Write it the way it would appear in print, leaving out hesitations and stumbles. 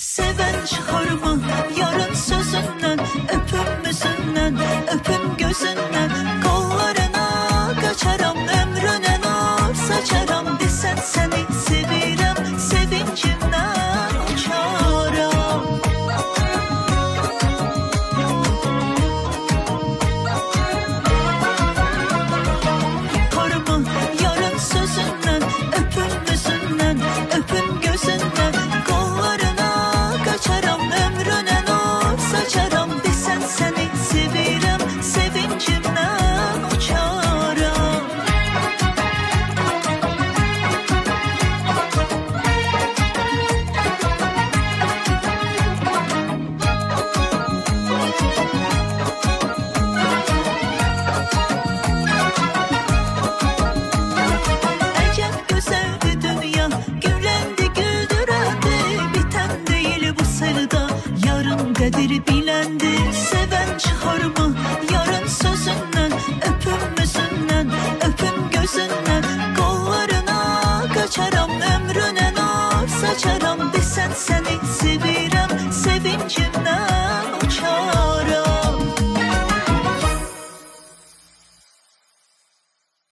Seven çıkar mı yarın sözünden, öpünmüsünden, öpün gözünden. Kollarına kaçaram, ömrüne nur saçaram. Desen seni sevirem, sevincimden uçaram. Çıkar mı yarın sözünden, öpünmüsünden, öpün gözünden. Kaçaram, ömrüne nur saçaram. Desen seni sevirem, sevincimden uçaram. Acep güzeldi dünya, gülendi güldürendi. Biten değil bu sevda, yarın kaderi bilendi. Seven çıkar mı yarın sözünden, öpünmüsünden, öpün gözünden. Kollarına kaçaram.